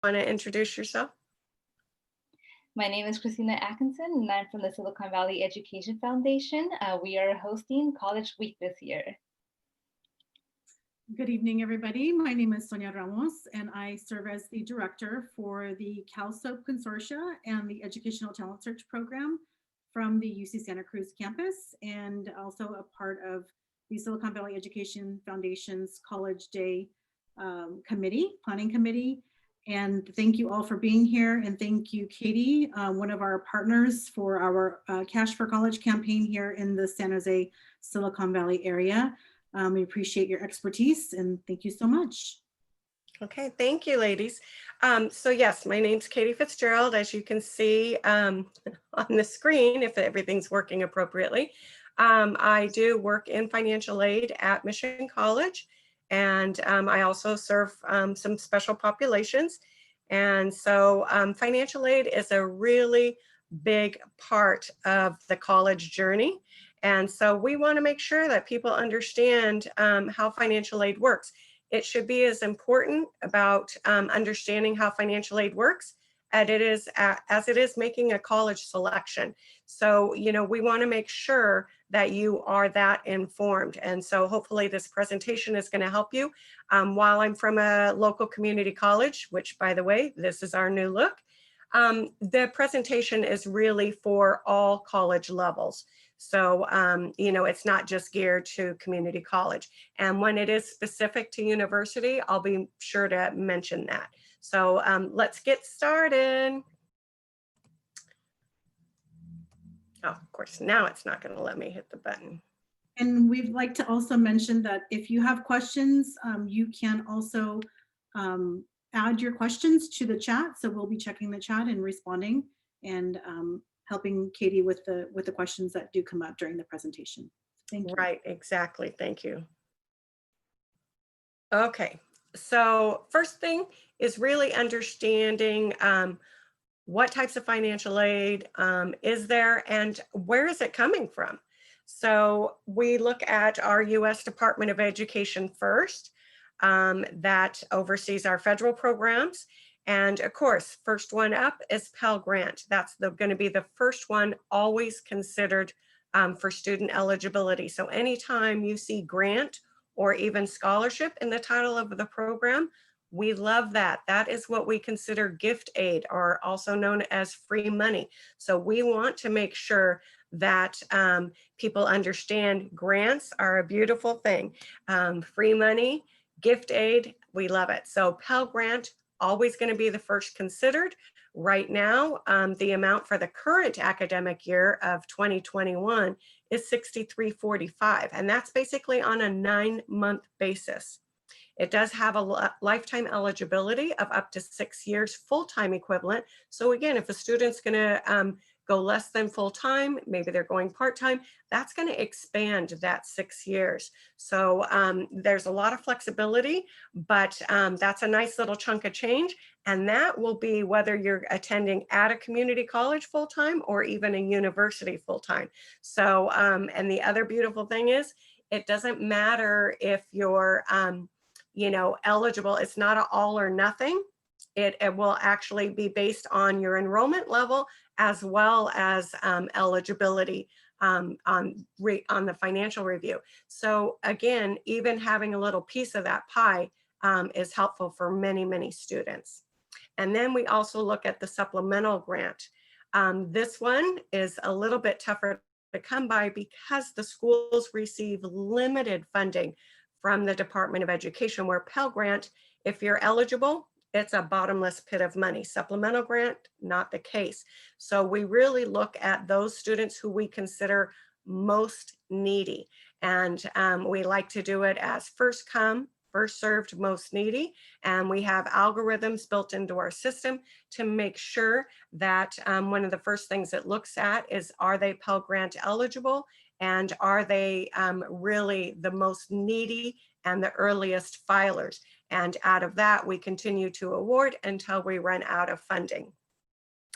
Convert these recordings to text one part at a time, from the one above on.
Want to introduce yourself? My name is Christina Atkinson, and I'm from the Silicon Valley Education Foundation. We are hosting College Week this year. Good evening, everybody. My name is Sonia Ramos, and I serve as the director for the CalSOAP Consortia and the Educational Talent Search Program from the UC Santa Cruz campus, and also a part of the Silicon Valley Education Foundation's College Day planning committee. And thank you all for being here. And thank you, Katie, one of our partners for our Cash for College campaign here in the San Jose, Silicon Valley area. We appreciate your expertise and thank you so much. Okay, thank you, ladies. So yes, my name's Katie Fitzgerald, as you can see on the screen, if everything's working appropriately. I do work in financial aid at Mission College, and I also serve some special populations. And so financial aid is a really big part of the college journey. And so we want to make sure that people understand how financial aid works. It should be as important about understanding how financial aid works as it is making a college selection. So, you know, we want to make sure that you are that informed. And so hopefully this presentation is going to help you. While I'm from a local community college, which by the way, this is our new look, the presentation is really for all college levels. So, you know, it's not just geared to community college. And when it is specific to university, I'll be sure to mention that. So let's get started. Oh, of course, now it's not going to let me hit the button. And we'd like to also mention that if you have questions, you can also add your questions to the chat. So we'll be checking the chat and responding and helping Katie with the questions that do come up during the presentation. Thank you. Right, exactly. Thank you. Okay, so first thing is really understanding what types of financial aid is there and where is it coming from? So we look at our U.S. Department of Education first, that oversees our federal programs. And of course, first one up is Pell Grant. That's going to be the first one always considered for student eligibility. So anytime you see grant or even scholarship in the title of the program, we love that. That is what we consider gift aid, or also known as free money. So we want to make sure that people understand grants are a beautiful thing. Free money, gift aid, we love it. So Pell Grant, always going to be the first considered. Right now, the amount for the current academic year of 2021 is $63.45, and that's basically on a 9-month basis. It does have a lifetime eligibility of up to 6 years full-time equivalent. So again, if a student's going to go less than full-time, maybe they're going part-time, that's going to expand that 6 years. So there's a lot of flexibility, but that's a nice little chunk of change. And that will be whether you're attending at a community college full-time or even a university full-time. So, and the other beautiful thing is, it doesn't matter if you're, you know, eligible. It's not an all or nothing. It will actually be based on your enrollment level as well as eligibility on the financial review. So again, even having a little piece of that pie is helpful for many, many students. And then we also look at the supplemental grant. This one is a little bit tougher to come by because the schools receive limited funding from the Department of Education, where Pell Grant, if you're eligible, it's a bottomless pit of money. Supplemental grant, not the case. So we really look at those students who we consider most needy. And we like to do it as first come, first served, most needy. And we have algorithms built into our system to make sure that one of the first things it looks at is, are they Pell Grant eligible? And are they really the most needy and the earliest filers? And out of that, we continue to award until we run out of funding.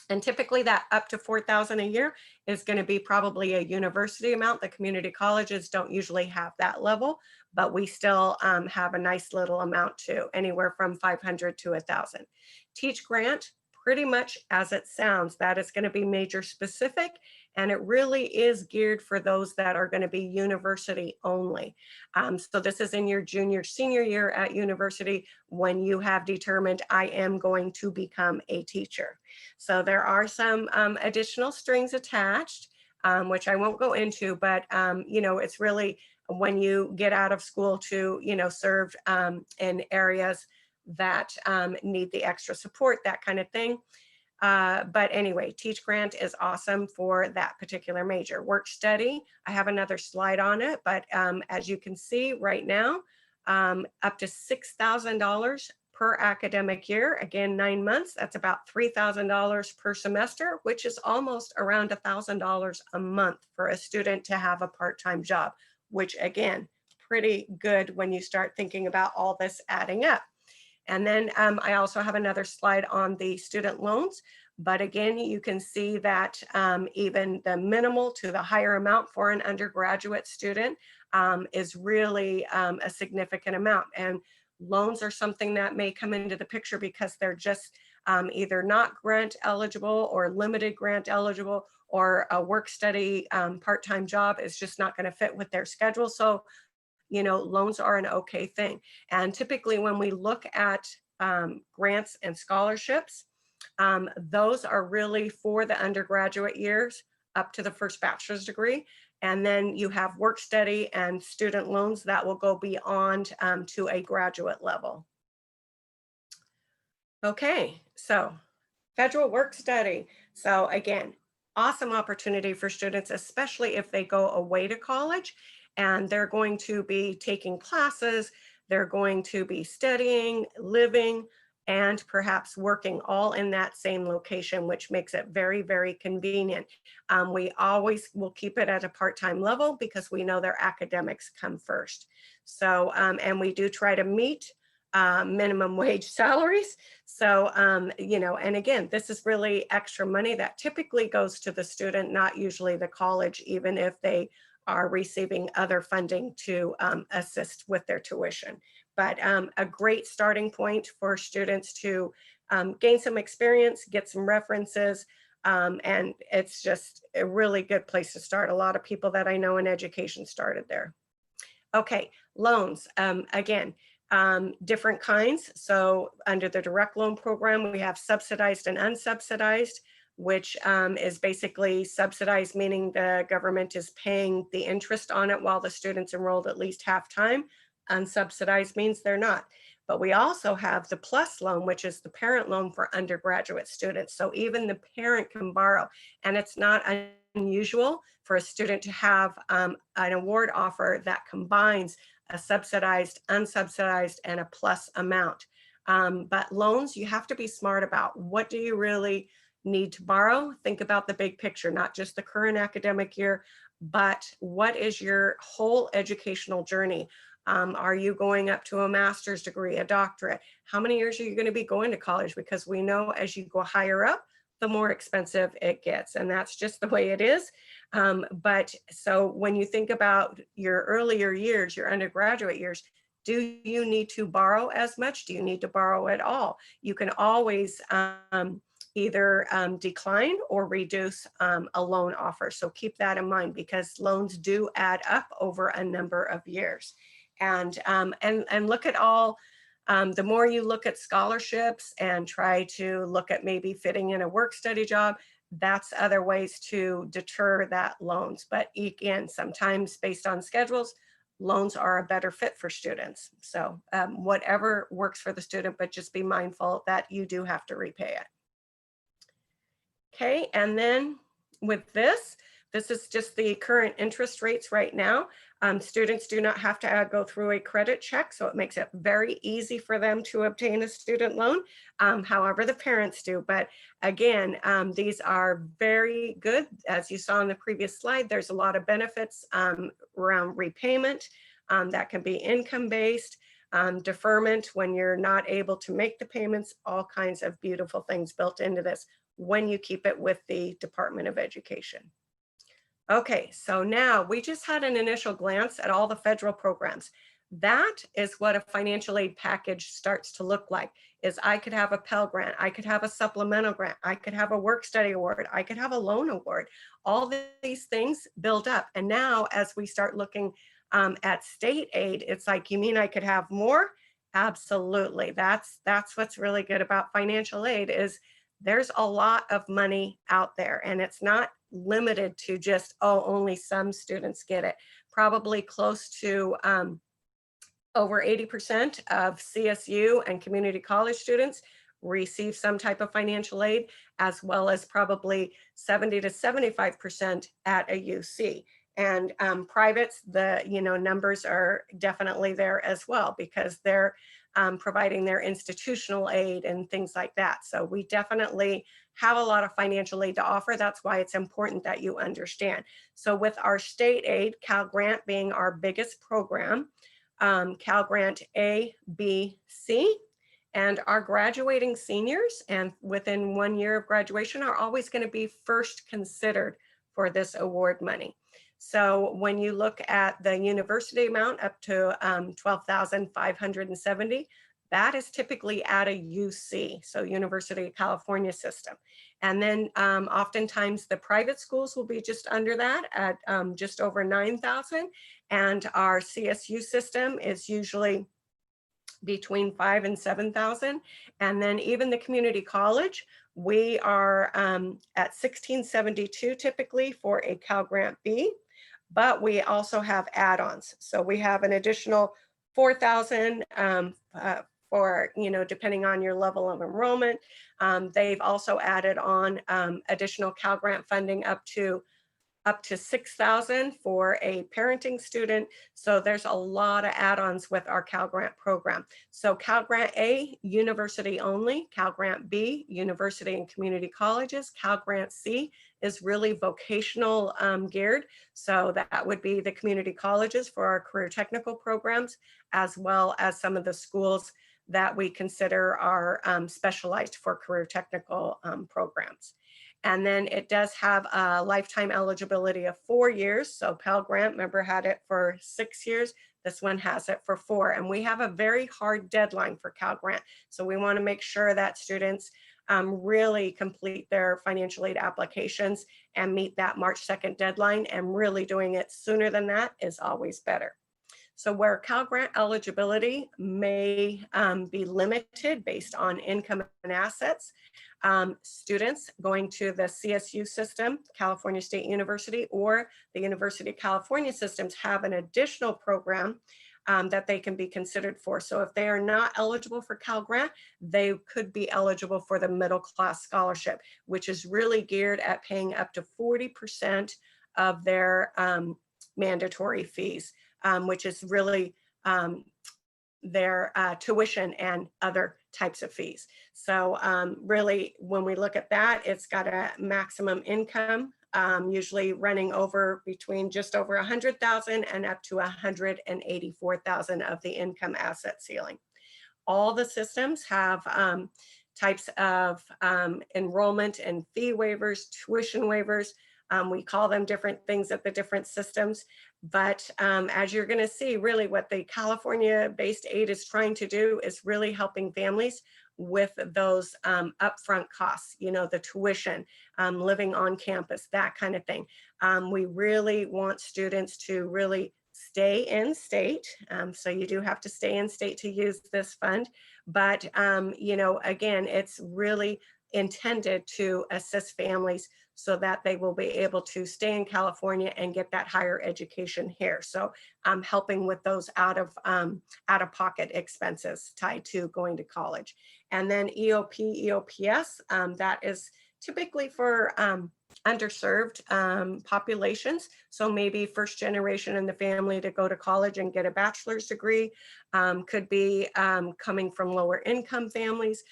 And typically that up to $4,000 a year is going to be probably a university amount. The community colleges don't usually have that level, but we still have a nice little amount too, anywhere from 500 to 1,000. Teach grant, pretty much as it sounds, that is going to be major specific, and it really is geared for those that are going to be university only. So this is in your junior, senior year at university when you have determined I am going to become a teacher. So there are some additional strings attached, which I won't go into, but it's really when you get out of school to, serve in areas that need the extra support, that kind of thing. But anyway, Teach Grant is awesome for that particular major. Work study, I have another slide on it, but as you can see right now, up to $6,000 per academic year. Again, 9 months, that's about $3,000 per semester, which is almost around $1,000 a month for a student to have a part-time job, which again, pretty good when you start thinking about all this adding up. And then I also have another slide on the student loans. But again, you can see that even the minimal to the higher amount for an undergraduate student is really a significant amount. And loans are something that may come into the picture because they're just either not grant eligible or limited grant eligible, or a work study part-time job is just not going to fit with their schedule. So loans are an okay thing. And typically when we look at grants and scholarships, those are really for the undergraduate years up to the first bachelor's degree. And then you have work study and student loans that will go beyond to a graduate level. Okay, so federal work study. So again, awesome opportunity for students, especially if they go away to college and they're going to be taking classes, they're going to be studying, living, and perhaps working all in that same location, which makes it very, very convenient. We always will keep it at a part-time level because we know their academics come first. So, and we do try to meet minimum wage salaries. So, and again, this is really extra money that typically goes to the student, not usually the college, even if they are receiving other funding to assist with their tuition. But a great starting point for students to gain some experience, get some references, and it's just a really good place to start. A lot of people that I know in education started there. Okay, loans, again, different kinds. So under the direct loan program, we have subsidized and unsubsidized, which is basically subsidized, meaning the government is paying the interest on it while the student's enrolled at least half time. Unsubsidized means they're not. But we also have the PLUS loan, which is the parent loan for undergraduate students. So even the parent can borrow, and it's not unusual for a student to have an award offer that combines a subsidized, unsubsidized, and a plus amount. But loans, you have to be smart about what do you really need to borrow. Think about the big picture, not just the current academic year, but what is your whole educational journey? Are you going up to a master's degree, a doctorate? How many years are you going to be going to college? Because we know as you go higher up, the more expensive it gets. And that's just the way it is. But so when you think about your earlier years, your undergraduate years, do you need to borrow as much? Do you need to borrow at all? You can always either decline or reduce a loan offer. So keep that in mind because loans do add up over a number of years. And look at all, the more you look at scholarships and try to look at maybe fitting in a work study job, that's other ways to deter that loans. But again, sometimes based on schedules, loans are a better fit for students. So whatever works for the student, but just be mindful that you do have to repay it. Okay, and then with this is just the current interest rates right now. Students do not have to go through a credit check, so it makes it very easy for them to obtain a student loan. However, the parents do. But again, these are very good. As you saw in the previous slide, there's a lot of benefits around repayment that can be income-based. deferment when you're not able to make the payments, all kinds of beautiful things built into this when you keep it with the Department of Education. Okay, so now we just had an initial glance at all the federal programs. That is what a financial aid package starts to look like. Is I could have a Pell Grant, I could have a supplemental grant, I could have a work study award, I could have a loan award. All these things build up. And now as we start looking at state aid, it's like, you mean I could have more? Absolutely. That's what's really good about financial aid is there's a lot of money out there, and it's not limited to just, oh, only some students get it. Probably close to over 80% of CSU and community college students receive some type of financial aid, as well as probably 70 to 75% at a UC. And privates, the numbers are definitely there as well, because they're providing their institutional aid and things like that. So we definitely have a lot of financial aid to offer. That's why it's important that you understand. So with our state aid, Cal Grant being our biggest program, Cal Grant A, B, C, and our graduating seniors and within 1 year of graduation are always going to be first considered for this award money. So when you look at the university amount up to $12,570, that is typically at a UC, so University of California system. And then oftentimes the private schools will be just under that at just over 9,000. And our CSU system is usually between 5,000 and 7,000. And then even the community college, we are at 1,672 typically for a Cal Grant B, but we also have add-ons. So we have an additional 4,000 for, depending on your level of enrollment. They've also added on additional Cal Grant funding up to 6,000 for a parenting student. So there's a lot of add-ons with our Cal Grant program. So Cal Grant A, university only. Cal Grant B, university and community colleges. Cal Grant C is really vocational geared. So that would be the community colleges for our career technical programs, as well as some of the schools that we consider are specialized for career technical programs. And then it does have a lifetime eligibility of 4 years. So Pell Grant, remember, had it for 6 years. This one has it for 4. And we have a very hard deadline for Cal Grant. So we want to make sure that students really complete their financial aid applications and meet that March 2nd deadline. And really doing it sooner than that is always better. So where Cal Grant eligibility may be limited based on income and assets, students going to the CSU system, California State University, or the University of California systems have an additional program that they can be considered for. So if they are not eligible for Cal Grant, they could be eligible for the middle class scholarship, which is really geared at paying up to 40% of their mandatory fees, which is really their tuition and other types of fees. So really, when we look at that, it's got a maximum income, usually running over between just over 100,000 and up to 184,000 of the income asset ceiling. All the systems have types of enrollment and fee waivers, tuition waivers. We call them different things at the different systems. But as you're going to see, really what the California-based aid is trying to do is really helping families with those upfront costs, the tuition, living on campus, that kind of thing. We really want students to really stay in state. So you do have to stay in state to use this fund. But, again, it's really intended to assist families so that they will be able to stay in California and get that higher education here. So I'm helping with those out of pocket expenses tied to going to college. And then EOP, EOPS, that is typically for underserved populations. So maybe first generation in the family to go to college and get a bachelor's degree, could be coming from lower income families.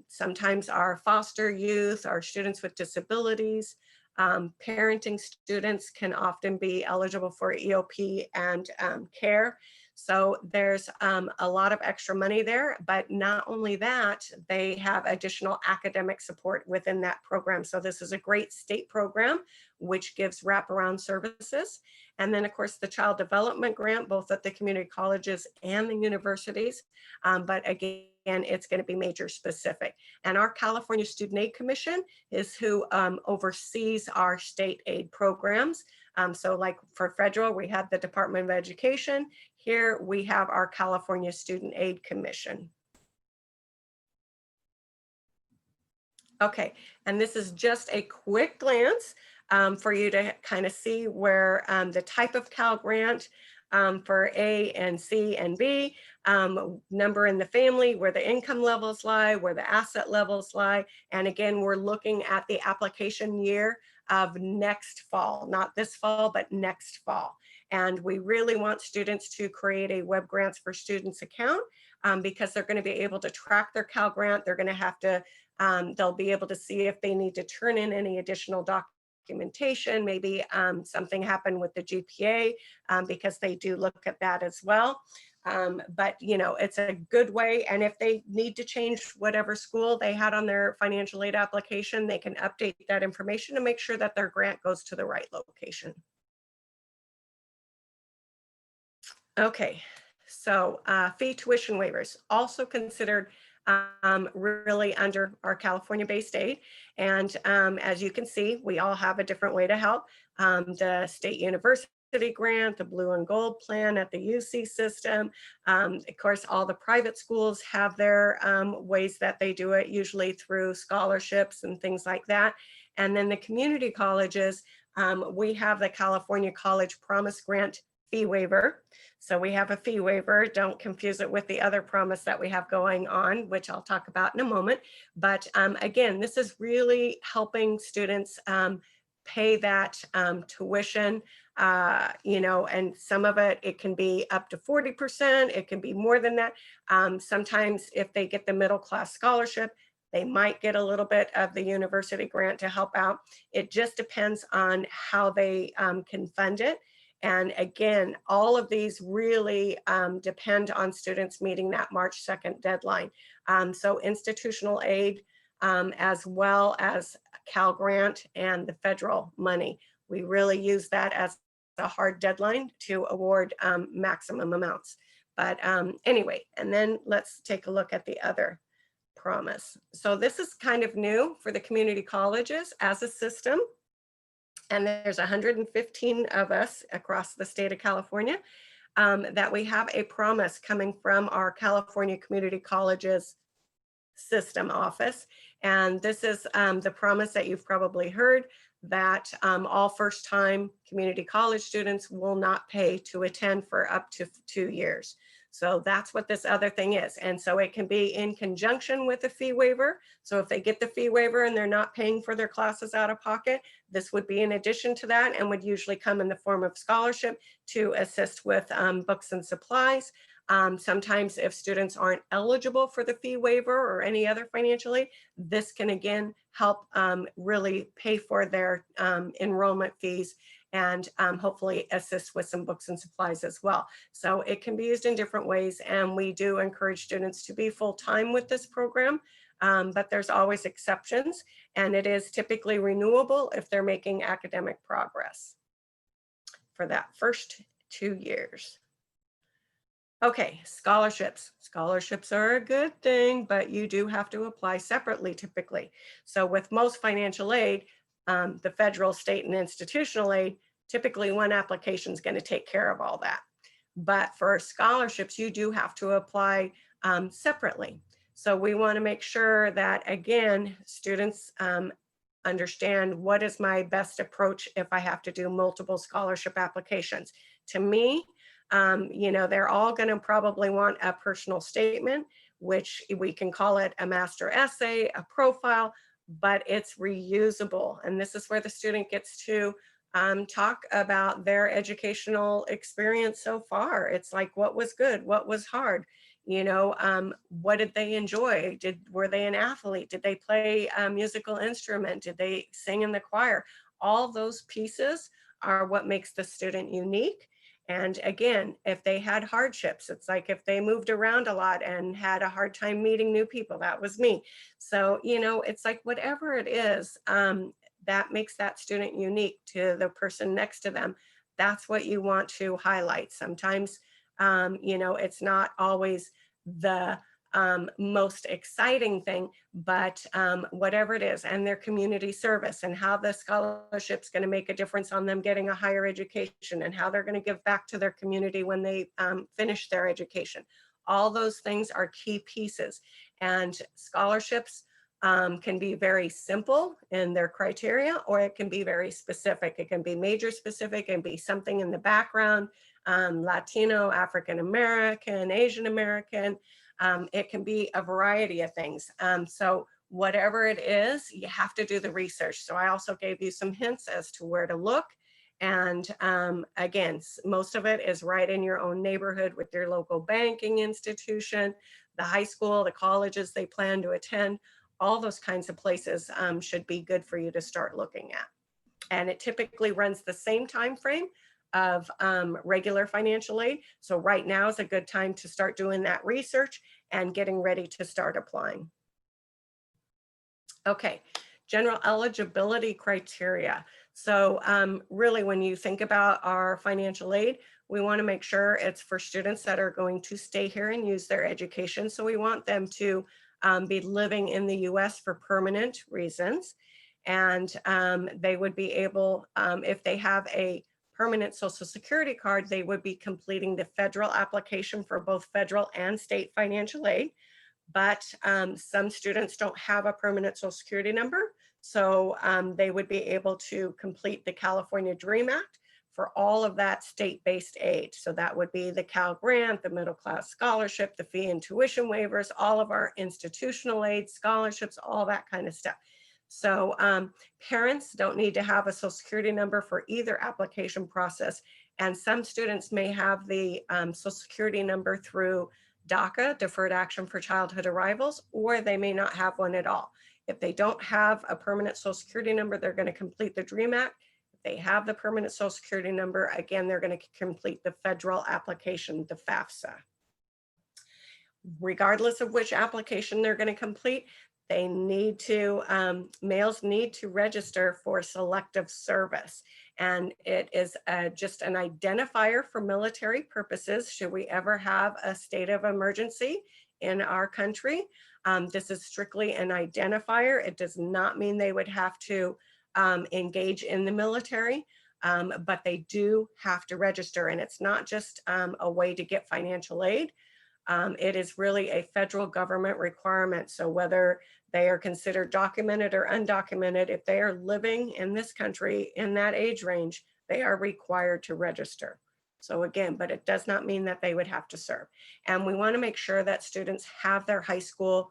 Sometimes our foster youth, our students with disabilities, parenting students can often be eligible for EOP and care. So there's a lot of extra money there, but not only that, they have additional academic support within that program. So this is a great state program, which gives wraparound services. And then of course the child development grant, both at the community colleges and the universities. But again, it's going to be major specific. And our California Student Aid Commission is who oversees our state aid programs. So like for federal, we have the Department of Education. Here we have our California Student Aid Commission. Okay, and this is just a quick glance for you to kind of see where the type of Cal grant for A and C and B, number in the family, where the income levels lie, where the asset levels lie. And again, we're looking at the application year of next fall, not this fall, but next fall. And we really want students to create a Web Grants for Students account because they're going to be able to track their Cal grant. They're going to have to, they'll be able to see if they need to turn in any additional documentation, maybe something happened with the GPA because they do look at that as well. But you know, it's a good way. And if they need to change whatever school they had on their financial aid application, they can update that information to make sure that their grant goes to the right location. Okay, so fee tuition waivers, also considered really under our California-based aid. And as you can see, we all have a different way to help. The state university grant, the blue and gold plan at the UC system. Of course, all the private schools have their ways that they do it, usually through scholarships and things like that. And then the community colleges, we have the California College Promise Grant fee waiver. So we have a fee waiver. Don't confuse it with the other promise that we have going on, which I'll talk about in a moment. But again, this is really helping students pay that tuition, you know, and some of it, it can be up to 40%. It can be more than that. Sometimes if they get the middle class scholarship, they might get a little bit of the university grant to help out. It just depends on how they can fund it. And again, all of these really depend on students meeting that March 2nd deadline. So institutional aid, as well as Cal grant and the federal money, we really use that as a hard deadline to award maximum amounts. But anyway, and then let's take a look at the other promise. So this is kind of new for the community colleges as a system. And there's 115 of us across the state of California that we have a promise coming from our California Community Colleges system office. And this is the promise that you've probably heard, that all first-time community college students will not pay to attend for up to 2 years. So that's what this other thing is. And so it can be in conjunction with a fee waiver. So if they get the fee waiver and they're not paying for their classes out of pocket, this would be in addition to that and would usually come in the form of scholarship to assist with books and supplies. Sometimes if students aren't eligible for the fee waiver or any other financial aid, this can again help really pay for their enrollment fees and hopefully assist with some books and supplies as well. So it can be used in different ways, and we do encourage students to be full-time with this program, but there's always exceptions, and it is typically renewable if they're making academic progress for that first 2 years. Okay, scholarships. Scholarships are a good thing, but you do have to apply separately typically. So with most financial aid, the federal, state, and institutional aid, typically one application is going to take care of all that. But for scholarships, you do have to apply separately. So we want to make sure that, again, students understand what is my best approach if I have to do multiple scholarship applications. To me, you know, they're all going to probably want a personal statement, which we can call it a master essay, a profile, but it's reusable. And this is where the student gets to talk about their educational experience so far. It's like, what was good? What was hard? You know, what did they enjoy? Were they an athlete? Did they play a musical instrument? Did they sing in the choir? All those pieces are what makes the student unique. And again, if they had hardships, it's like if they moved around a lot and had a hard time meeting new people, that was me. So, you know, it's like whatever it is, that makes that student unique to the person next to them. That's what you want to highlight. Sometimes, you know, it's not always the most exciting thing, but whatever it is, and their community service and how the scholarship's going to make a difference on them getting a higher education and how they're going to give back to their community when they finish their education. All those things are key pieces, and scholarships can be very simple in their criteria, or it can be very specific. It can be major specific and be something in the background, Latino, African American, Asian American. It can be a variety of things. So whatever it is, you have to do the research. So I also gave you some hints as to where to look. And again, most of it is right in your own neighborhood with your local banking institution, the high school, the colleges they plan to attend. All those kinds of places should be good for you to start looking at. And it typically runs the same time frame of regular financial aid. So right now is a good time to start doing that research and getting ready to start applying. Okay, general eligibility criteria. So really when you think about our financial aid, we want to make sure it's for students that are going to stay here and use their education. So we want them to be living in the US for permanent reasons. And they would be able, if they have a permanent Social Security card, they would be completing the federal application for both federal and state financial aid. But some students don't have a permanent Social Security number, so they would be able to complete the California DREAM Act for all of that state-based aid. So that would be the Cal Grant, the Middle Class Scholarship, the fee and tuition waivers, all of our institutional aid, scholarships, all that kind of stuff. So parents don't need to have a Social Security number for either application process. And some students may have the Social Security number through DACA, Deferred Action for Childhood Arrivals, or they may not have one at all. If they don't have a permanent Social Security number, they're going to complete the DREAM Act. If they have the permanent Social Security number, again, they're going to complete the federal application, the FAFSA. Regardless of which application they're going to complete, they need to, males need to register for selective service. And it is just an identifier for military purposes. Should we ever have a state of emergency in our country? This is strictly an identifier. It does not mean they would have to engage in the military, but they do have to register. And it's not just a way to get financial aid. It is really a federal government requirement. So whether they are considered documented or undocumented, if they are living in this country in that age range, they are required to register. So again, but it does not mean that they would have to serve. And we want to make sure that students have their high school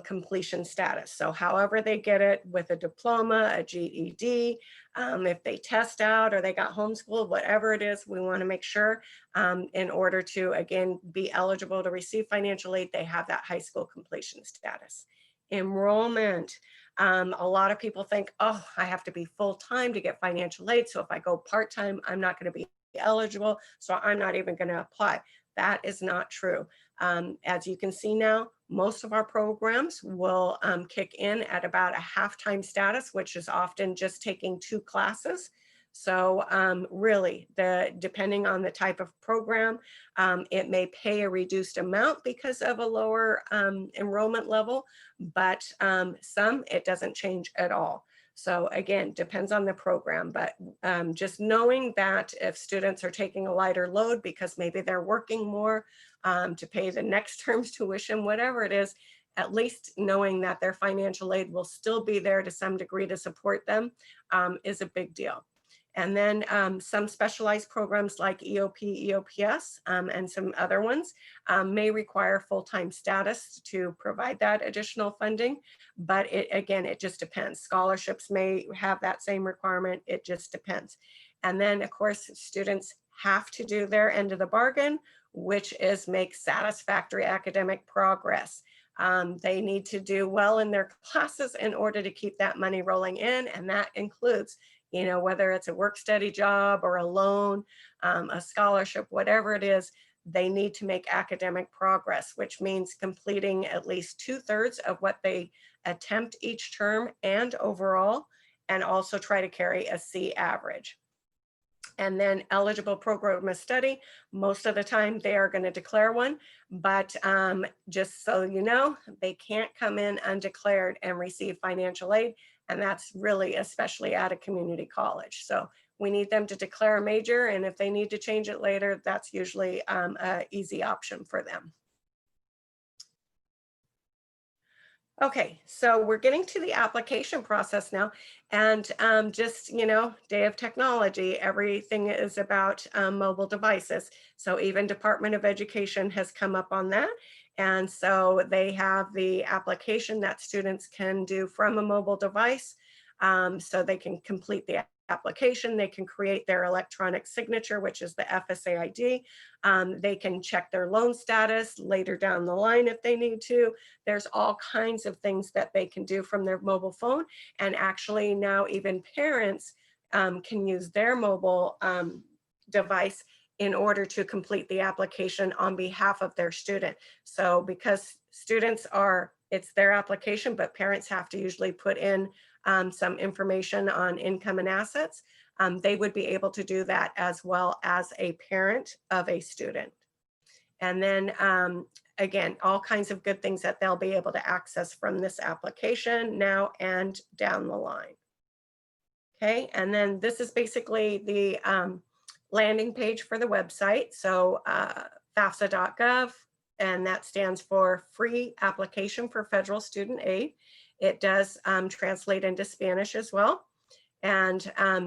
completion status. So however they get it, with a diploma, a GED, if they test out or they got homeschooled, whatever it is, we want to make sure in order to, again, be eligible to receive financial aid, they have that high school completion status. Enrollment. A lot of people think, oh, I have to be full-time to get financial aid. So if I go part-time, I'm not going to be eligible. So I'm not even going to apply. That is not true. As you can see now, most of our programs will kick in at about a half-time status, which is often just taking 2 classes. So really, depending on the type of program, it may pay a reduced amount because of a lower enrollment level, but some, it doesn't change at all. So again, depends on the program, but just knowing that if students are taking a lighter load because maybe they're working more to pay the next term's tuition, whatever it is, at least knowing that their financial aid will still be there to some degree to support them is a big deal. And then some specialized programs like EOP, EOPS, and some other ones may require full-time status to provide that additional funding. But again, it just depends. Scholarships may have that same requirement. It just depends. And then, of course, students have to do their end of the bargain, which is make satisfactory academic progress. They need to do well in their classes in order to keep that money rolling in. And that includes, you know, whether it's a work study job or a loan, a scholarship, whatever it is, they need to make academic progress, which means completing at least 2/3 of what they attempt each term and overall, and also try to carry a C average. And then eligible program of study, most of the time they are going to declare one, but just so you know, they can't come in undeclared and receive financial aid. And that's really especially at a community college. So we need them to declare a major, and if they need to change it later, that's usually an easy option for them. Okay, so we're getting to the application process now, and just, you know, day of technology, everything is about mobile devices. So even Department of Education has come up on that. And so they have the application that students can do from a mobile device. So they can complete the application, they can create their electronic signature, which is the FSA ID. They can check their loan status later down the line if they need to. There's all kinds of things that they can do from their mobile phone. And actually now even parents can use their mobile device in order to complete the application on behalf of their student. So because students are, it's their application, but parents have to usually put in some information on income and assets, they would be able to do that as well as a parent of a student. And then again, all kinds of good things that they'll be able to access from this application now and down the line. Okay, and then this is basically the landing page for the website. So FAFSA.gov, and that stands for Free Application for Federal Student Aid. It does translate into Spanish as well. And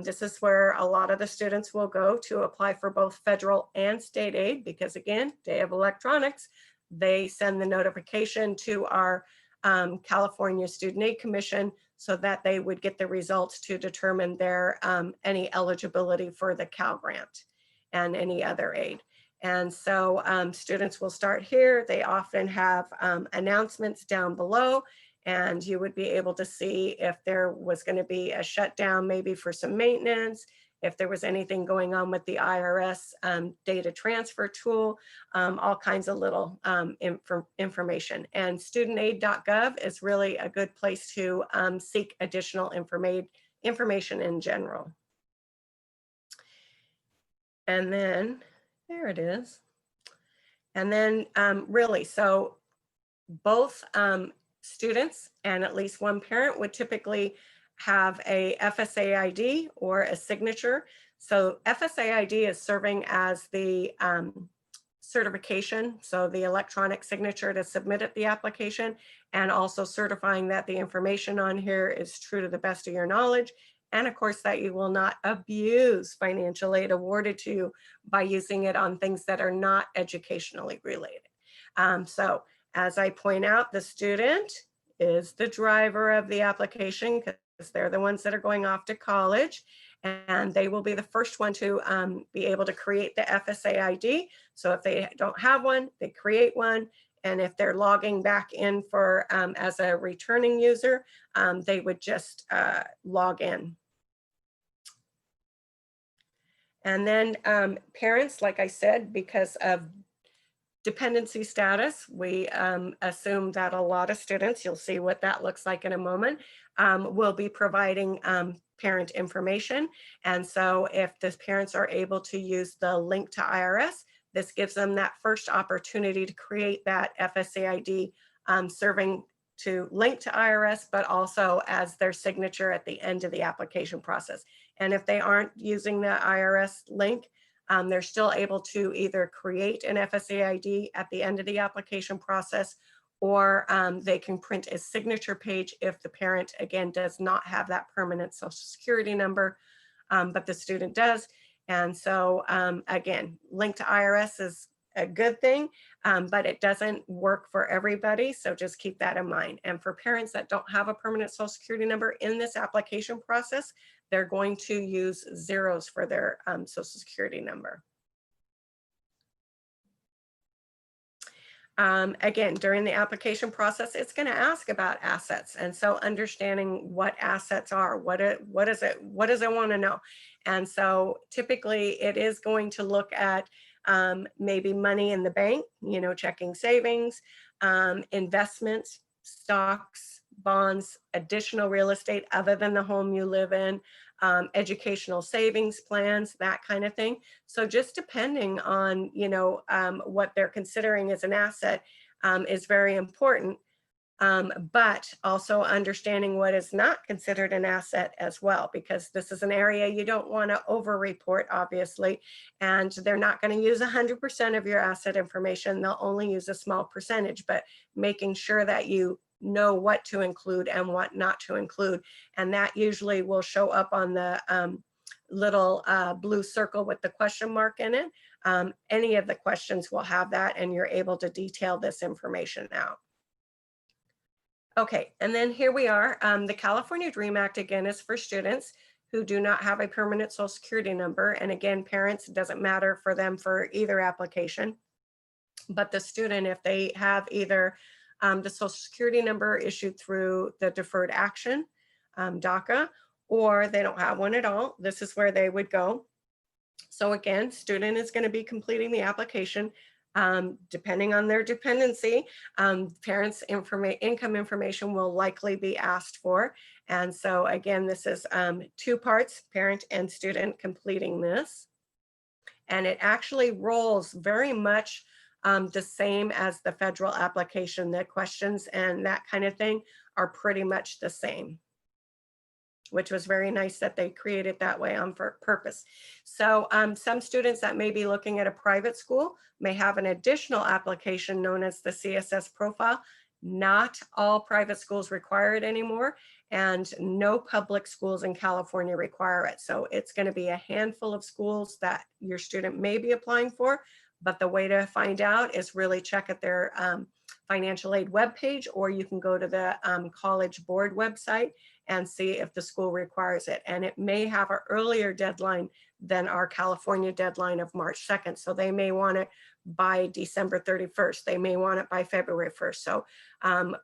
this is where a lot of the students will go to apply for both federal and state aid, because again, Day of Electronics, they send the notification to our California Student Aid Commission so that they would get the results to determine their any eligibility for the Cal Grant and any other aid. And so students will start here. They often have announcements down below, and you would be able to see if there was going to be a shutdown, maybe for some maintenance, if there was anything going on with the IRS data transfer tool, all kinds of little information. And studentaid.gov is really a good place to seek additional information in general. And then there it is. And then really, so both students and at least one parent would typically have a FSA ID or a signature. So FSA ID is serving as the certification, so the electronic signature to submit the application, and also certifying that the information on here is true to the best of your knowledge. And of course, that you will not abuse financial aid awarded to you by using it on things that are not educationally related. So as I point out, the student is the driver of the application because they're the ones that are going off to college, and they will be the first one to be able to create the FSA ID. So if they don't have one, they create one. And if they're logging back in for as a returning user, they would just log in. And then parents, like I said, because of dependency status, we assume that a lot of students, you'll see what that looks like in a moment, will be providing parent information. And so if the parents are able to use the link to IRS, this gives them that first opportunity to create that FSA ID, serving to link to IRS, but also as their signature at the end of the application process. And if they aren't using the IRS link, they're still able to either create an FSA ID at the end of the application process, or they can print a signature page if the parent, again, does not have that permanent Social Security number, but the student does. And so again, link to IRS is a good thing, but it doesn't work for everybody. So just keep that in mind. And for parents that don't have a permanent Social Security number in this application process, they're going to use zeros for their Social Security number. Again, during the application process, it's going to ask about assets. And so understanding what assets are, what does it want to know? And so typically it is going to look at maybe money in the bank, checking savings, investments, stocks, bonds, additional real estate other than the home you live in, educational savings plans, that kind of thing. So just depending on, what they're considering as an asset is very important. But also understanding what is not considered an asset as well, because this is an area you don't want to over-report, obviously, and they're not going to use 100% of your asset information. They'll only use a small percentage, but making sure that you know what to include and what not to include. And that usually will show up on the little blue circle with the question mark in it. Any of the questions will have that, and you're able to detail this information out. Okay, and then here we are. The California DREAM Act, again, is for students who do not have a permanent Social Security number. And again, parents, it doesn't matter for them for either application. But the student, if they have either the Social Security number issued through the Deferred Action, DACA, or they don't have one at all, this is where they would go. So again, student is going to be completing the application. Depending on their dependency, parents' income information will likely be asked for. And so again, this is 2 parts, parent and student completing this. And it actually rolls very much the same as the federal application. The questions and that kind of thing are pretty much the same, which was very nice that they created that way on purpose. So some students that may be looking at a private school may have an additional application known as the CSS profile. Not all private schools require it anymore, and no public schools in California require it. So it's going to be a handful of schools that your student may be applying for, but the way to find out is really check at their financial aid webpage, or you can go to the College Board website and see if the school requires it. And it may have an earlier deadline than our California deadline of March 2nd. So they may want it by December 31st. They may want it by February 1st. So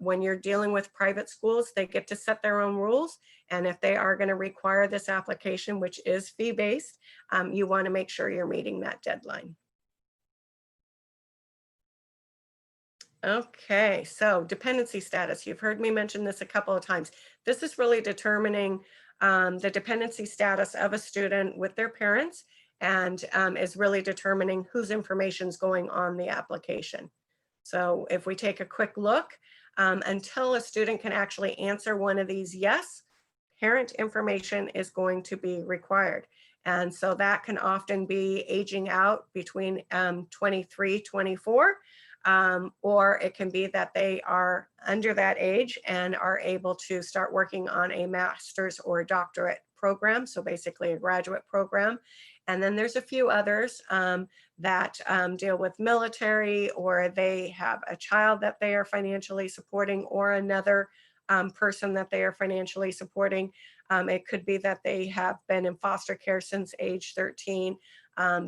when you're dealing with private schools, they get to set their own rules. And if they are going to require this application, which is fee-based, you want to make sure you're meeting that deadline. Okay, so dependency status. You've heard me mention this a couple of times. This is really determining the dependency status of a student with their parents, and is really determining whose information is going on the application. So if we take a quick look, until a student can actually answer one of these yes, parent information is going to be required. And so that can often be aging out between 23, 24. Or it can be that they are under that age and are able to start working on a master's or a doctorate program, so basically a graduate program. And then there's a few others that deal with military, or they have a child that they are financially supporting, or another person that they are financially supporting. It could be that they have been in foster care since age 13.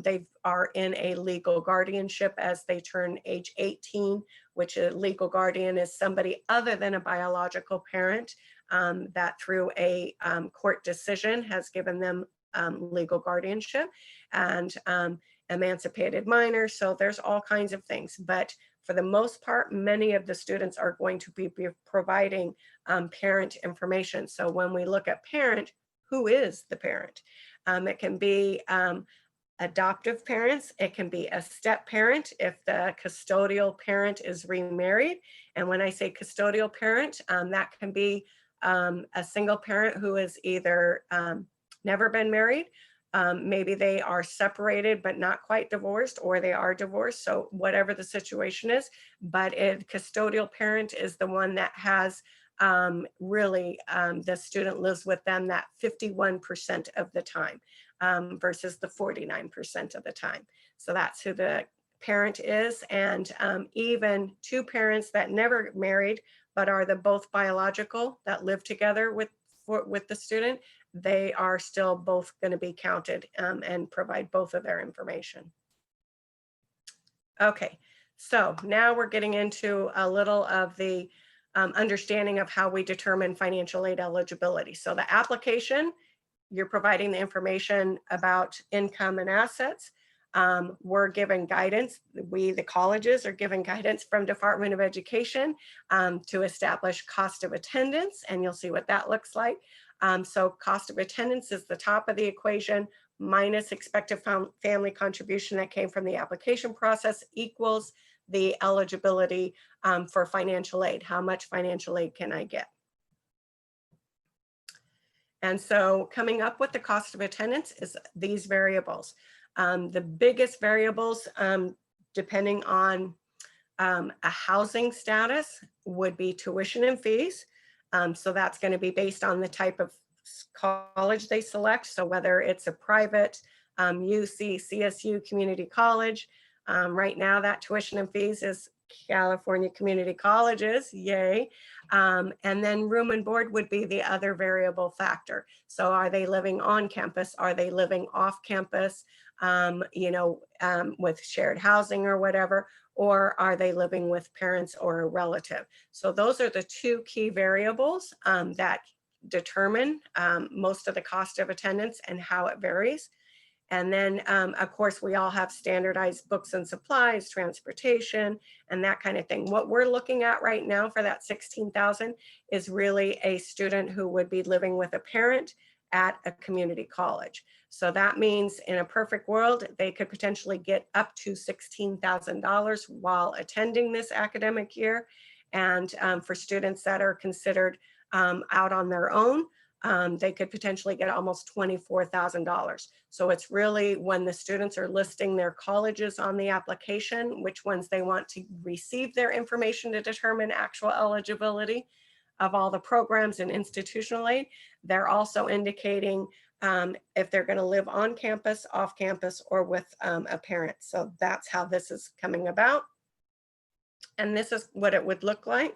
They are in a legal guardianship as they turn age 18, which a legal guardian is somebody other than a biological parent that through a court decision has given them legal guardianship, and emancipated minors. So there's all kinds of things. But for the most part, many of the students are going to be providing parent information. So when we look at parent, who is the parent? It can be adoptive parents. It can be a step parent if the custodial parent is remarried. And when I say custodial parent, that can be a single parent who is either never been married, maybe they are separated but not quite divorced, or they are divorced. So whatever the situation is, but a custodial parent is the one that has really the student lives with them that 51% of the time versus the 49% of the time. So that's who the parent is. And even 2 parents that never married but are the both biological that live together with the student, they are still both going to be counted and provide both of their information. Okay, So now we're getting into a little of the understanding of how we determine financial aid eligibility. So the application, you're providing the information about income and assets. We're given guidance. We, the colleges, are given guidance from Department of Education to establish cost of attendance, and you'll see what that looks like. So cost of attendance is the top of the equation minus expected family contribution that came from the application process equals the eligibility for financial aid. How much financial aid can I get? And so coming up with the cost of attendance is these variables. The biggest variables, depending on a housing status, would be tuition and fees. So that's going to be based on the type of college they select. So whether it's a private UC, CSU, community college, right now that tuition and fees is California community colleges, yay. And then room and board would be the other variable factor. So are they living on campus? Are they living off campus, with shared housing or whatever? Or are they living with parents or a relative? So those are the two key variables that determine most of the cost of attendance and how it varies. And then, of course, we all have standardized books and supplies, transportation, and that kind of thing. What we're looking at right now for that $16,000 is really a student who would be living with a parent at a community college. So that means in a perfect world, they could potentially get up to $16,000 while attending this academic year. And for students that are considered out on their own, they could potentially get almost $24,000. So it's really when the students are listing their colleges on the application, which ones they want to receive their information to determine actual eligibility of all the programs and institutional aid. They're also indicating if they're going to live on campus, off campus, or with a parent. So that's how this is coming about. And this is what it would look like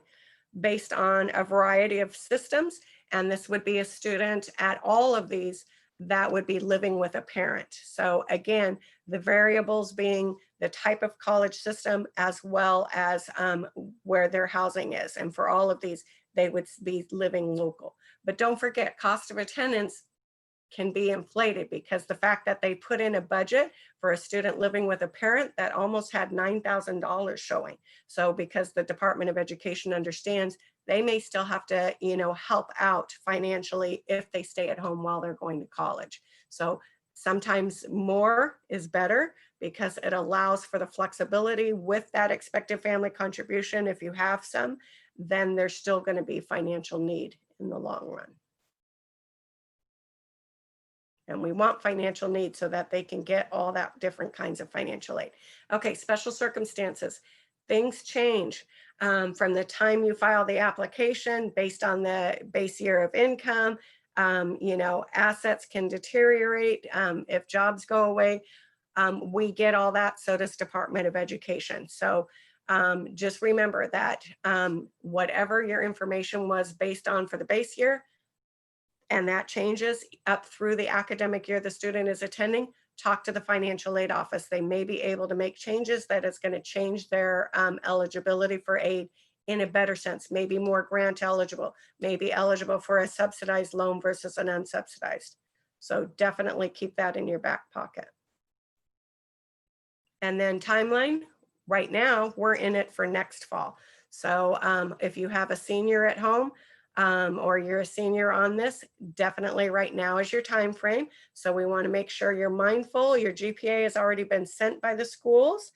based on a variety of systems. And this would be a student at all of these that would be living with a parent. So again, the variables being the type of college system as well as where their housing is. And for all of these, they would be living local. But don't forget, cost of attendance can be inflated because the fact that they put in a budget for a student living with a parent that almost had $9,000 showing. So because the Department of Education understands they may still have to, help out financially if they stay at home while they're going to college. So sometimes more is better because it allows for the flexibility with that expected family contribution. If you have some, then there's still going to be financial need in the long run. And we want financial need so that they can get all that different kinds of financial aid. Okay, special circumstances. Things change from the time you file the application based on the base year of income. Assets can deteriorate if jobs go away. We get all that, so does Department of Education. So just remember that whatever your information was based on for the base year, and that changes up through the academic year the student is attending, talk to the financial aid office. They may be able to make changes that is going to change their eligibility for aid in a better sense, maybe more grant eligible, maybe eligible for a subsidized loan versus an unsubsidized. So definitely keep that in your back pocket. And then timeline, right now we're in it for next fall. So if you have a senior at home, or you're a senior on this, definitely right now is your time frame. So we want to make sure you're mindful. Your GPA has already been sent by the schools.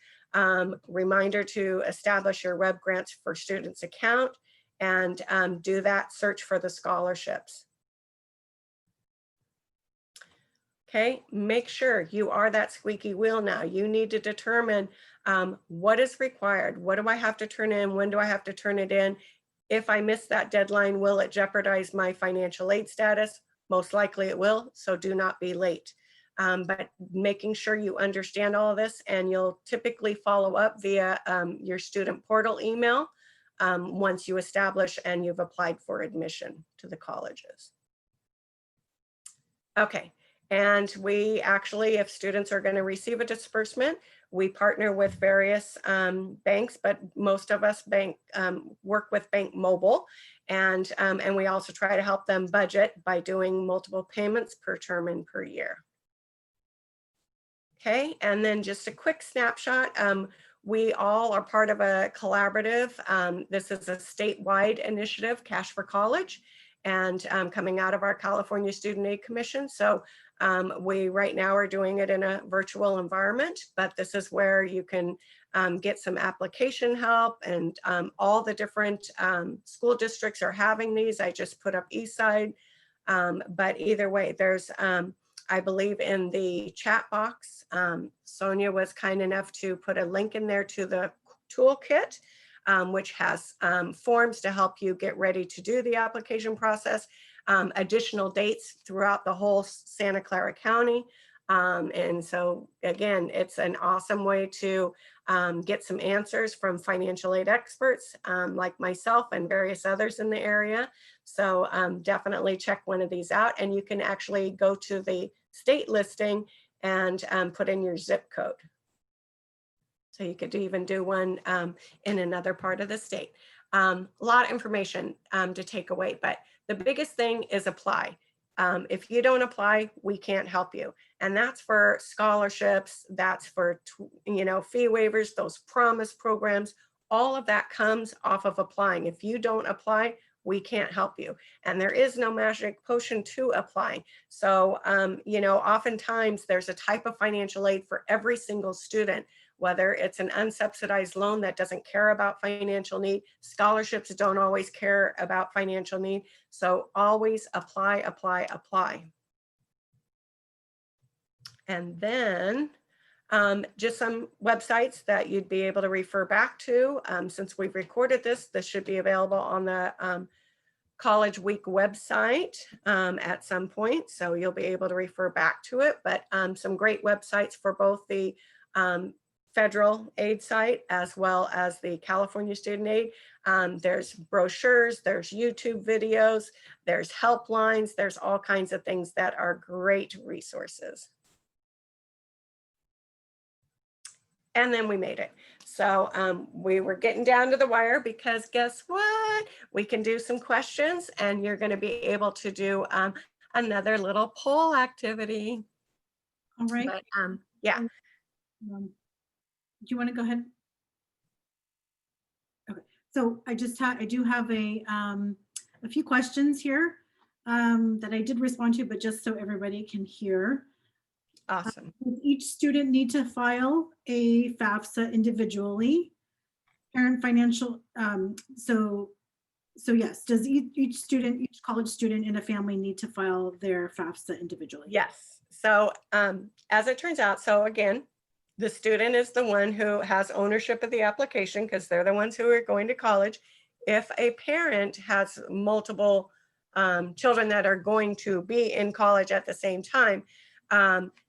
Reminder to establish your Web Grants for Students account and do that search for the scholarships. Okay, make sure you are that squeaky wheel now. You need to determine what is required. What do I have to turn in? When do I have to turn it in? If I miss that deadline, will it jeopardize my financial aid status? Most likely it will, so do not be late. But making sure you understand all of this, and you'll typically follow up via your student portal email once you establish and you've applied for admission to the colleges. Okay, And we actually, if students are going to receive a disbursement, we partner with various banks, but most of us work with Bank Mobile. And we also try to help them budget by doing multiple payments per term and per year. Okay, and then just a quick snapshot. We all are part of a collaborative. This is a statewide initiative, Cash for College, and coming out of our California Student Aid Commission. So we right now are doing it in a virtual environment, but this is where you can get some application help, and all the different school districts are having these. I just put up Eastside, but either way, there's I believe in the chat box, Sonia was kind enough to put a link in there to the toolkit, which has forms to help you get ready to do the application process, additional dates throughout the whole Santa Clara County. And so again, it's an awesome way to get some answers from financial aid experts like myself and various others in the area. So definitely check one of these out, and you can actually go to the state listing and put in your zip code. So you could even do one in another part of the state. A lot of information to take away, but the biggest thing is apply. If you don't apply, we can't help you. And that's for scholarships, that's for, fee waivers, those promise programs, all of that comes off of applying. If you don't apply, we can't help you. And there is no magic potion to applying. So, oftentimes there's a type of financial aid for every single student, whether it's an unsubsidized loan that doesn't care about financial need. Scholarships don't always care about financial need. So always apply, apply, apply. And then just some websites that you'd be able to refer back to. Since we've recorded this should be available on the College Week website at some point. So you'll be able to refer back to it, but some great websites for both the federal aid site as well as the California Student Aid. There's brochures, there's YouTube videos, there's helplines, there's all kinds of things that are great resources. And then we made it. So we were getting down to the wire, because guess what? We can do some questions, and you're going to be able to do another little poll activity. All right. But, yeah. Do you want to go ahead? Okay. So I do have a few questions here that I did respond to, but just so everybody can hear. Awesome. Does each student need to file a FAFSA individually? Parent financial, so yes, does each college student in a family need to file their FAFSA individually? Yes. So as it turns out, so again, the student is the one who has ownership of the application, because they're the ones who are going to college. If a parent has multiple children that are going to be in college at the same time,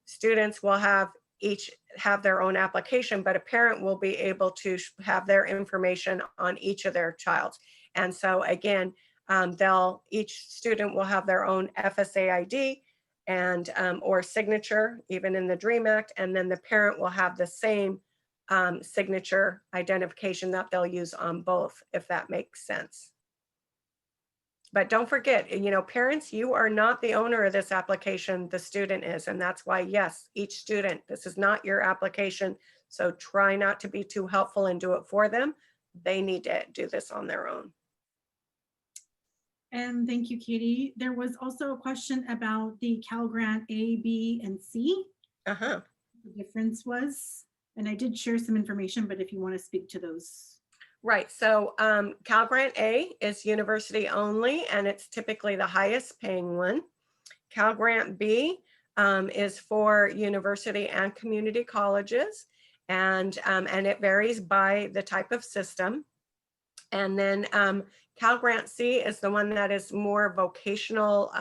students will each have their own application, but a parent will be able to have their information on each of their childs. And so again, each student will have their own FSA ID and or signature, even in the DREAM Act, and then the parent will have the same signature identification that they'll use on both, if that makes sense. But don't forget, parents, you are not the owner of this application, the student is. And that's why, yes, each student, this is not your application. So try not to be too helpful and do it for them. They need to do this on their own. And thank you, Katie. There was also a question about the Cal Grant A, B, and C. The difference was, and I did share some information, but if you want to speak to those. Right. So Cal Grant A is university only, and it's typically the highest paying one. Cal Grant B is for university and community colleges, and it varies by the type of system. And then Cal Grant C is the one that is more vocational,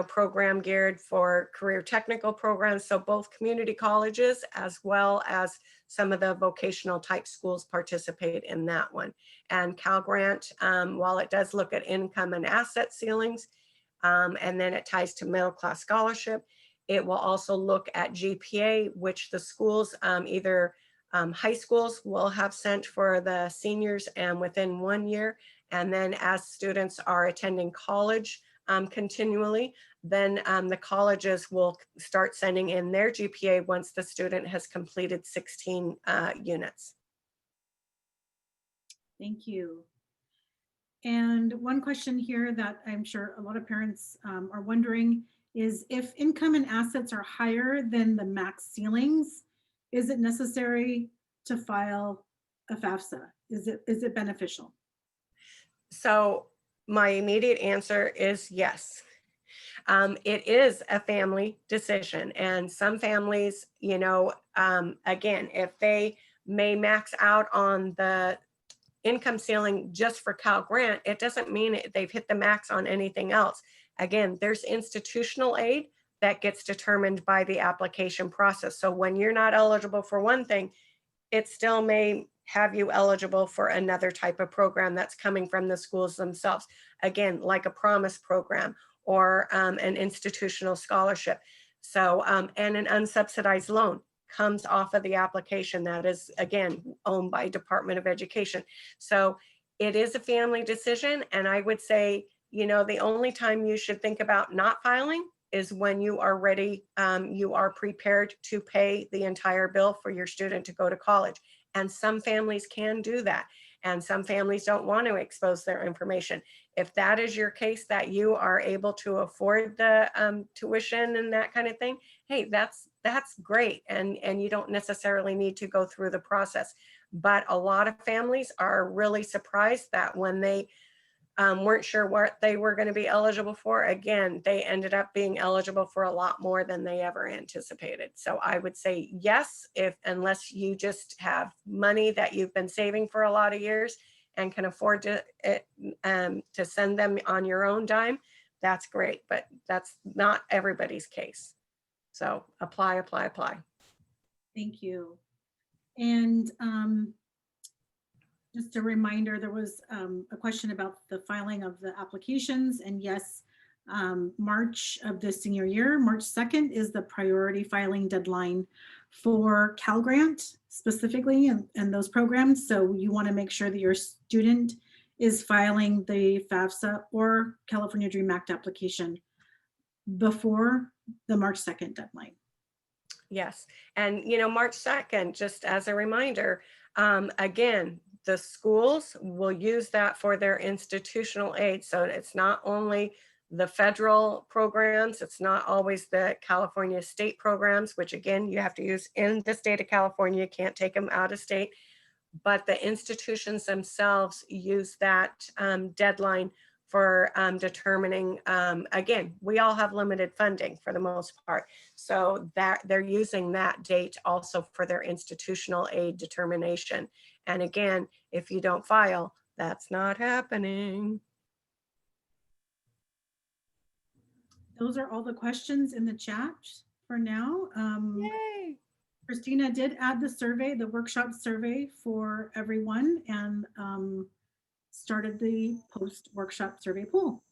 program geared for career technical programs. So both community colleges as well as some of the vocational type schools participate in that one. And Cal Grant, while it does look at income and asset ceilings, and then it ties to middle class scholarship. It will also look at GPA, which the schools, either high schools will have sent for the seniors and within 1 year. And then as students are attending college continually, then the colleges will start sending in their GPA once the student has completed 16 units. Thank you. And one question here that I'm sure a lot of parents are wondering is, if income and assets are higher than the max ceilings, is it necessary to file a FAFSA? Is it beneficial? So my immediate answer is yes. It is a family decision, and some families, you know, again, if they may max out on the income ceiling just for Cal Grant, it doesn't mean they've hit the max on anything else. Again, there's institutional aid that gets determined by the application process. So when you're not eligible for one thing, it still may have you eligible for another type of program that's coming from the schools themselves. Again, like a promise program or an institutional scholarship. So, and an unsubsidized loan comes off of the application that is, again, owned by Department of Education. So it is a family decision. And I would say, you know, the only time you should think about not filing is when you are ready, you are prepared to pay the entire bill for your student to go to college. And some families can do that. And some families don't want to expose their information. If that is your case, that you are able to afford the tuition and that kind of thing, hey, that's great. And you don't necessarily need to go through the process. But a lot of families are really surprised that when they weren't sure what they were going to be eligible for, again, they ended up being eligible for a lot more than they ever anticipated. So I would say yes, unless you just have money that you've been saving for a lot of years and can afford to send them on your own dime, that's great. But that's not everybody's case. So apply. Thank you. And just a reminder, there was a question about the filing of the applications, and yes, March of the senior year, March 2nd is the priority filing deadline for Cal Grant specifically and those programs. So you want to make sure that your student is filing the FAFSA or California Dream Act application before the March 2nd deadline. Yes. And, you know, March 2nd, just as a reminder, again, the schools will use that for their institutional aid. So it's not only the federal programs, it's not always the California state programs, which again, you have to use in the state of California, you can't take them out of state, but the institutions themselves use that deadline for determining, again, we all have limited funding for the most part. So that they're using that date also for their institutional aid determination. And again, if you don't file, that's not happening. Those are all the questions in the chat for now. Yay. Christina did add the survey, the workshop survey for everyone, and started the post-workshop survey poll.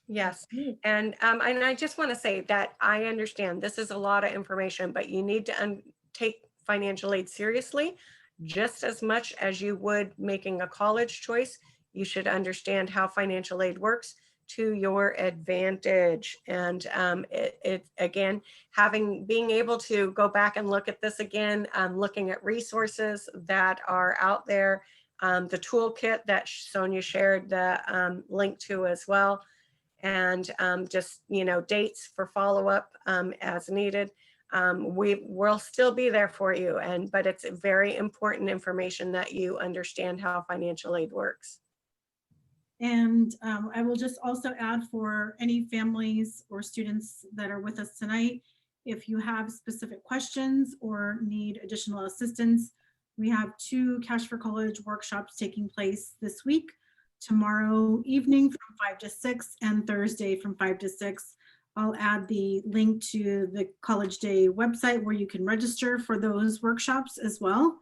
Yes, and I just want to say that I understand this is a lot of information, but you need to take financial aid seriously just as much as you would making a college choice. You should understand how financial aid works to your advantage. And it again, being able to go back and look at this again, looking at resources that are out there, the toolkit that Sonia shared the link to as well, and just, you know, dates for follow-up as needed. We'll still be there for you, but it's very important information that you understand how financial aid works. And I will just also add, for any families or students that are with us tonight, if you have specific questions or need additional assistance, we have 2 Cash for College workshops taking place this week, tomorrow evening from 5 to 6 and Thursday from 5 to 6. I'll add the link to the College Day website where you can register for those workshops as well,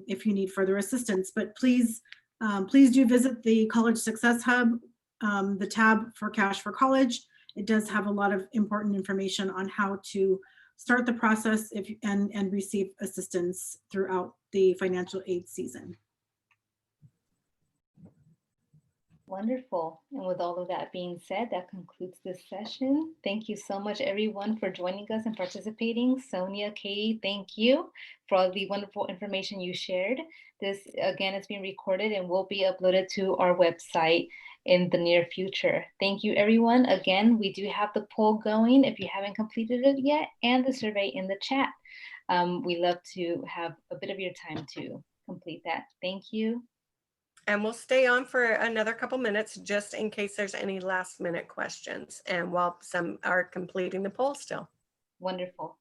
if you need further assistance. But please do visit the College Success Hub the tab for Cash for College. It does have a lot of important information on how to start the process and receive assistance throughout the financial aid season. Wonderful. And with all of that being said, that concludes this session. Thank you so much, everyone, for joining us and participating. Sonia, Katie, thank you for all the wonderful information you shared. This, again, is being recorded and will be uploaded to our website in the near future. Thank you, everyone. Again, we do have the poll going if you haven't completed it yet, and the survey in the chat. We love to have a bit of your time to complete that. Thank you. And we'll stay on for another couple minutes just in case there's any last minute questions and while some are completing the poll still. Wonderful.